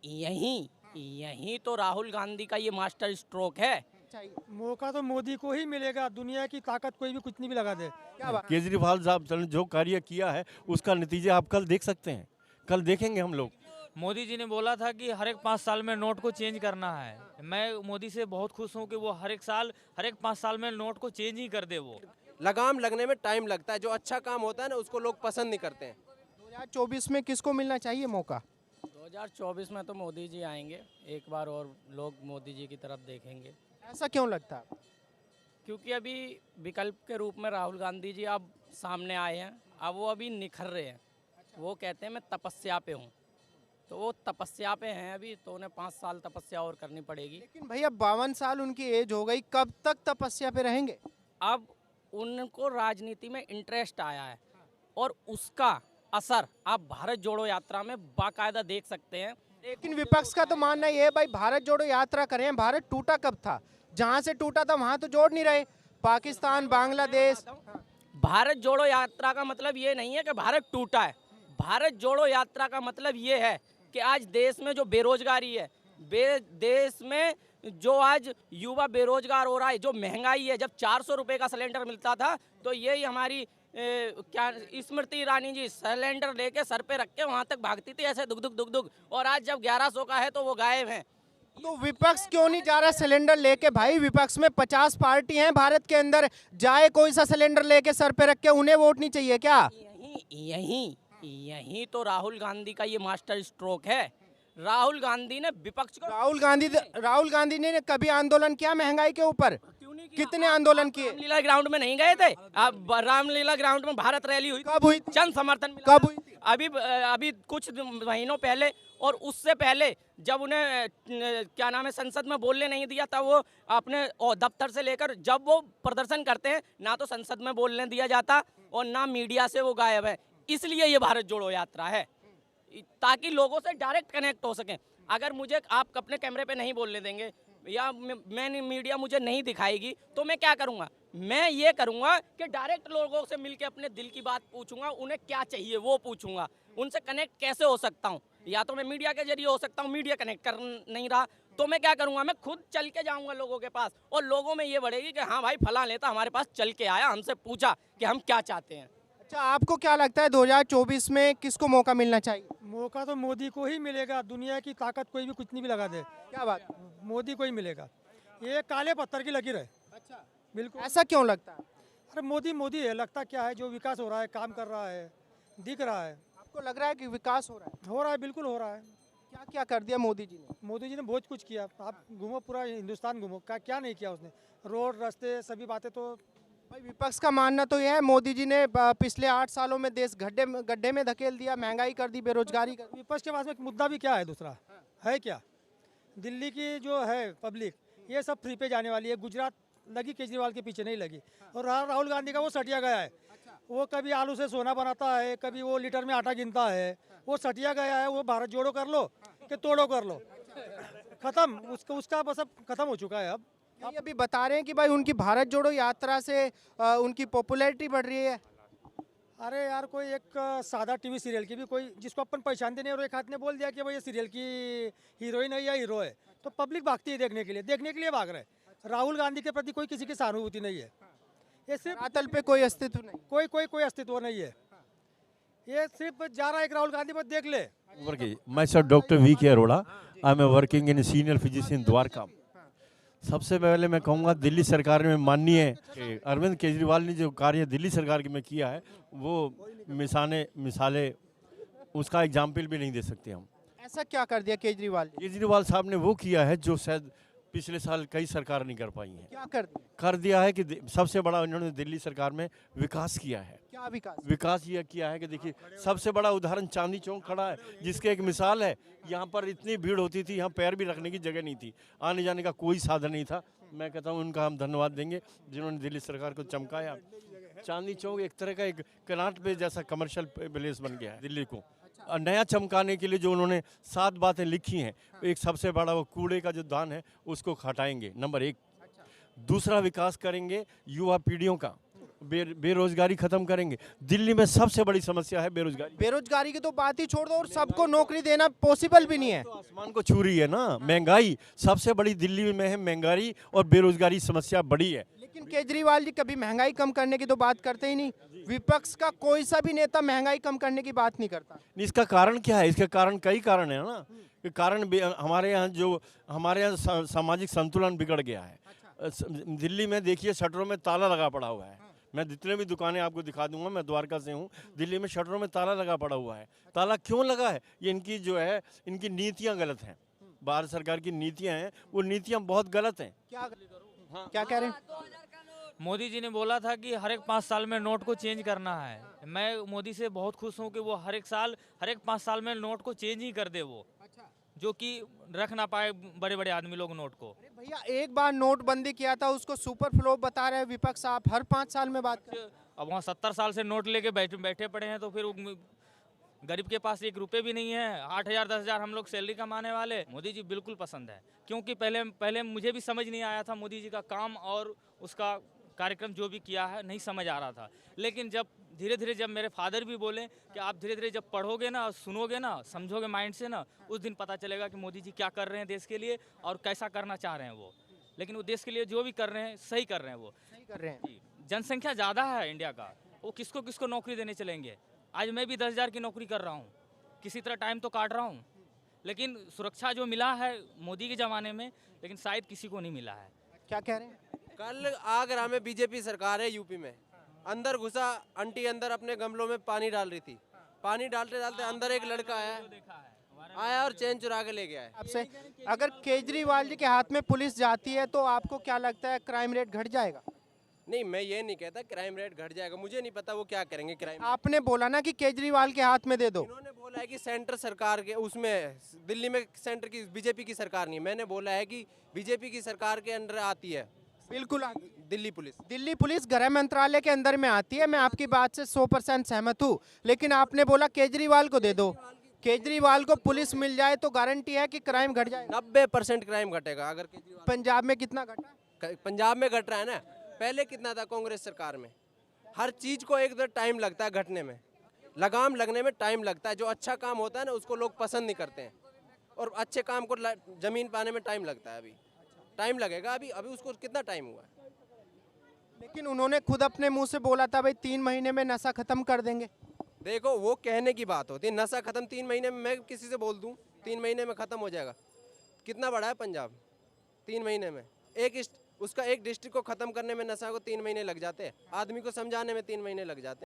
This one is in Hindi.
यहीं यहीं तो राहुल गांधी का ये मास्टर स्ट्रोक है। मौका तो मोदी को ही मिलेगा, दुनिया की ताकत कोई भी कुछ नहीं भी लगा दे। क्या बात? केजरीवाल साहब ने जो कार्य किया है उसका नतीजा आप कल देख सकते हैं, कल देखेंगे हम लोग। मोदी जी ने बोला था कि हर एक 5 साल में नोट को चेंज करना है। मैं मोदी से बहुत खुश हूँ कि वो हर एक 5 साल में नोट को चेंज ही कर दे। वो लगाम लगने में टाइम लगता है, जो अच्छा काम होता है ना उसको लोग पसंद नहीं करते हैं। 2024 में किसको मिलना चाहिए मौका? 2024 में तो मोदी जी आएंगे, एक बार और लोग मोदी जी की तरफ देखेंगे। ऐसा क्यों लगता है? क्योंकि अभी विकल्प के रूप में राहुल गांधी जी अब सामने आए हैं, अब वो अभी निखर रहे हैं। वो कहते हैं मैं तपस्या पे हूँ, तो वो तपस्या पे हैं अभी, तो उन्हें 5 साल तपस्या और करनी पड़ेगी। लेकिन भैया 52 साल उनकी एज हो गई, कब तक तपस्या पे रहेंगे? अब उनको राजनीति में इंटरेस्ट आया है और उसका असर आप भारत जोड़ो यात्रा में बाकायदा देख सकते हैं। लेकिन विपक्ष का तो मानना ये है भाई भारत जोड़ो यात्रा करें, भारत टूटा कब था? जहाँ से टूटा था वहाँ तो जोड़ नहीं रहे, पाकिस्तान, बांग्लादेश। भारत जोड़ो यात्रा का मतलब ये नहीं है कि भारत टूटा है। भारत जोड़ो यात्रा का मतलब ये है कि आज देश में जो बेरोजगारी है, देश में जो आज युवा बेरोजगार हो रहा है, जो महंगाई है, जब 400 रुपये का सिलेंडर मिलता था तो यही हमारी क्या स्मृति ईरानी जी सिलेंडर लेके सर पे रख के वहाँ तक भागती थी ऐसे दुग दुग दुग दुग, और आज जब 1100 का है तो वो गायब हैं। तो विपक्ष क्यों नहीं जा रहा सिलेंडर लेके? भाई विपक्ष में 50 पार्टी हैं भारत के अंदर, जाए कोई सा सिलेंडर लेके सर पे रख के, उन्हें वोट नहीं चाहिए क्या? यहीं तो राहुल गांधी का ये मास्टर स्ट्रोक है। राहुल गांधी ने विपक्ष को राहुल गांधी ने कभी आंदोलन किया महंगाई के ऊपर? कितने आंदोलन किए? रामलीला ग्राउंड में नहीं गए थे? अब रामलीला ग्राउंड में भारत रैली हुई, कब हुई? जन समर्थन मिला कब हुई? अभी कुछ महीनों पहले, और उससे पहले जब उन्हें क्या नाम है संसद में बोलने नहीं दिया था, वो अपने दफ्तर से लेकर जब वो प्रदर्शन करते हैं ना तो संसद में बोलने दिया जाता और ना मीडिया से वो गायब है। इसलिए ये भारत जोड़ो यात्रा है, ताकि लोगों से डायरेक्ट कनेक्ट हो सकें। अगर मुझे आप अपने कैमरे पे नहीं बोलने देंगे या मैं मीडिया मुझे नहीं दिखाएगी तो मैं क्या करूँगा? मैं ये करूँगा कि डायरेक्ट लोगों से मिलके अपने दिल की बात पूछूंगा, उन्हें क्या चाहिए वो पूछूंगा, उनसे कनेक्ट कैसे हो सकता हूँ। या तो मैं मीडिया के जरिए हो सकता हूँ, मीडिया कनेक्ट कर नहीं रहा तो मैं क्या करूँगा? मैं खुद चल के जाऊँगा लोगों के पास, और लोगों में ये बढ़ेगी कि हाँ भाई फलां नेता हमारे पास चल के आया, हमसे पूछा कि हम क्या चाहते हैं। अच्छा, आपको क्या लगता है 2024 में किसको मौका मिलना चाहिए? मौका तो मोदी को ही मिलेगा, दुनिया की ताकत कोई भी कुछ नहीं भी लगा दे। क्या बात? मोदी को ही मिलेगा, ये काले पत्थर की लकीर है। अच्छा, बिल्कुल। ऐसा क्यों लगता है? अरे मोदी मोदी है, लगता क्या है, जो विकास हो रहा है, काम कर रहा है, दिख रहा है। आपको लग रहा है कि विकास हो रहा है? हो रहा है, बिल्कुल हो रहा है। क्या क्या कर दिया मोदी जी ने? मोदी जी ने बहुत कुछ किया, आप घूमो पूरा हिंदुस्तान घूमो, क्या नहीं किया उसने, रोड रास्ते सभी बातें। तो भाई विपक्ष का मानना तो यह है मोदी जी ने पिछले 8 सालों में देश गड्ढे में धकेल दिया, महंगाई कर दी, बेरोजगारी कर दी। विपक्ष के पास में मुद्दा भी क्या है, दूसरा है क्या? दिल्ली की जो है पब्लिक ये सब फ्री पे जाने वाली है, गुजरात लगी केजरीवाल के पीछे नहीं लगी। और राहुल गांधी का वो सटिया गया है, वो कभी आलू से सोना बनाता है, कभी वो लीटर में आटा गिनता है, वो सटिया गया है। वो भारत जोड़ो कर लो कि तोड़ो कर लो, खत्म, उसका बस अब खत्म हो चुका है। अब ये अभी बता रहे हैं कि भाई उनकी भारत जोड़ो यात्रा से उनकी पॉपुलैरिटी बढ़ रही है। अरे यार, कोई एक सादा टीवी सीरियल की भी कोई जिसको अपन पहचानते नहीं और एक हाथ ने बोल दिया कि भाई ये सीरियल की हीरोइन है या हीरो है, तो पब्लिक भागती है देखने के लिए भाग रहे हैं। राहुल गांधी के प्रति कोई किसी की सहानुभूति नहीं है, ये सिर्फ धरातल पे कोई अस्तित्व नहीं, कोई अस्तित्व नहीं है। ये सिर्फ जा रहा है एक राहुल गांधी पर देख ले। मैं सर डॉक्टर वी के Arora, I am working in senior physician Dwarka. सबसे पहले मैं कहूँगा दिल्ली सरकार में माननीय अरविंद केजरीवाल ने जो कार्य दिल्ली सरकार में किया है वो मिसाले उसका एग्जाम्पल भी नहीं दे सकते हम। ऐसा क्या कर दिया केजरीवाल? केजरीवाल साहब ने वो किया है जो शायद पिछले साल कई सरकार नहीं कर पाई है। क्या कर दिया? कर दिया है कि सबसे बड़ा उन्होंने दिल्ली सरकार में विकास किया है। क्या विकास? विकास ये किया है कि देखिए सबसे बड़ा उदाहरण चांदनी चौक खड़ा है, जिसके एक मिसाल है। यहाँ पर इतनी भीड़ होती थी, यहाँ पैर भी रखने की जगह नहीं थी, आने जाने का कोई साधन नहीं था। मैं कहता हूँ उनका हम धन्यवाद देंगे जिन्होंने दिल्ली सरकार को चमकाया। चांदनी चौक एक तरह का एक कनाट पे जैसा कमर्शियल प्लेस बन गया है दिल्ली को नया चमकाने के लिए। जो उन्होंने 7 बातें लिखी हैं, एक सबसे बड़ा वो कूड़े का जो दान है उसको हटाएंगे, नंबर 1। दूसरा विकास करेंगे युवा पीढ़ियों का, बेरोजगारी खत्म करेंगे। दिल्ली में सबसे बड़ी समस्या है बेरोजगारी। बेरोजगारी की तो बात ही छोड़ दो, और सबको नौकरी देना पॉसिबल भी नहीं है। आसमान को छू रही है ना महंगाई। सबसे बड़ी दिल्ली में है महंगाई और बेरोजगारी समस्या बड़ी है। लेकिन केजरीवाल जी कभी महंगाई कम करने की तो बात करते ही नहीं। विपक्ष का कोई सा भी नेता महंगाई कम करने की बात नहीं करता। इसका कारण क्या है? इसका कारण कई कारण है ना। कि कारण हमारे यहाँ सामाजिक संतुलन बिगड़ गया है। दिल्ली में देखिए शटरों में ताला लगा पड़ा हुआ है। मैं जितने भी दुकानें आपको दिखा दूंगा, मैं द्वारका से हूँ। दिल्ली में शटरों में ताला लगा पड़ा हुआ है। ताला क्यों लगा है? ये इनकी जो है इनकी नीतियाँ गलत हैं। भारत सरकार की नीतियाँ हैं, वो नीतियाँ बहुत गलत हैं। क्या कह रहे हैं? मोदी जी ने बोला था कि हर एक 5 साल में नोट को चेंज करना है। मैं मोदी से बहुत खुश हूँ कि वो हर एक 5 साल में नोट को चेंज ही कर दे वो, जो कि रख ना पाए बड़े बड़े आदमी लोग नोट को। भैया एक बार नोटबंदी किया था, उसको सुपर फ्लो बता रहे हैं विपक्ष। आप हर 5 साल में बात कर। अब वहाँ 70 साल से नोट लेके बैठे पड़े हैं, तो फिर गरीब के पास 1 रुपये भी नहीं है। 8,000 10,000 हम लोग सैलरी कमाने वाले। मोदी जी बिल्कुल पसंद है, क्योंकि पहले मुझे भी समझ नहीं आया था मोदी जी का काम और उसका कार्यक्रम जो भी किया है, नहीं समझ आ रहा था। लेकिन जब धीरे धीरे जब मेरे फादर भी बोले कि आप धीरे धीरे जब पढ़ोगे ना, सुनोगे ना, समझोगे माइंड से ना, उस दिन पता चलेगा कि मोदी जी क्या कर रहे हैं देश के लिए और कैसा करना चाह रहे हैं वो। लेकिन वो देश के लिए जो भी कर रहे हैं सही कर रहे हैं वो। सही कर रहे हैं। जी, जनसंख्या ज़्यादा है इंडिया का, वो किसको किसको नौकरी देने चलेंगे। आज मैं भी 10,000 की नौकरी कर रहा हूँ, किसी तरह टाइम तो काट रहा हूँ, लेकिन सुरक्षा जो मिला है मोदी के ज़माने में, लेकिन शायद किसी को नहीं मिला है। क्या कह रहे हैं? कल आगरा में बीजेपी सरकार है यूपी में, अंदर घुसा आंटी अंदर अपने गमलों में पानी डाल रही थी। पानी डालते डालते अंदर एक लड़का आया और चैन चुरा के ले गया है। आपसे अगर केजरीवाल जी के हाथ में पुलिस जाती है तो आपको क्या लगता है क्राइम रेट घट जाएगा? नहीं, मैं ये नहीं कहता क्राइम रेट घट जाएगा, मुझे नहीं पता वो क्या करेंगे क्राइम। आपने बोला ना कि केजरीवाल के हाथ में दे दो। उन्होंने बोला है कि सेंटर सरकार के उसमें, दिल्ली में सेंटर की बीजेपी की सरकार नहीं, मैंने बोला है कि बीजेपी की सरकार के अंडर आती है बिल्कुल दिल्ली पुलिस। दिल्ली पुलिस गृह मंत्रालय के अंदर में आती है। मैं आपकी बात से 100% सहमत हूँ, लेकिन आपने बोला केजरीवाल को दे दो। केजरीवाल को पुलिस मिल जाए तो गारंटी है कि क्राइम घट जाएगा। 90% क्राइम घटेगा अगर केजरीवाल। पंजाब में कितना घटा? पंजाब में घट रहा है ना, पहले कितना था कांग्रेस सरकार में। हर चीज को एक टाइम लगता है घटने में, लगाम लगने में टाइम लगता है। जो अच्छा काम होता है ना उसको लोग पसंद नहीं करते हैं, और अच्छे काम को जमीन पाने में टाइम लगता है। अभी टाइम लगेगा, अभी उसको कितना टाइम हुआ है। लेकिन उन्होंने खुद अपने मुंह से बोला था भाई 3 महीने में नशा खत्म कर देंगे। देखो वो कहने की बात होती है, नशा खत्म 3 महीने में। मैं किसी से बोल दूं 3 महीने में खत्म हो जाएगा, कितना बड़ा है पंजाब? 3 महीने में उसका एक डिस्ट्रिक्ट को खत्म करने में नशा को 3 महीने लग जाते हैं, आदमी को समझाने में 3 महीने लग जाते हैं।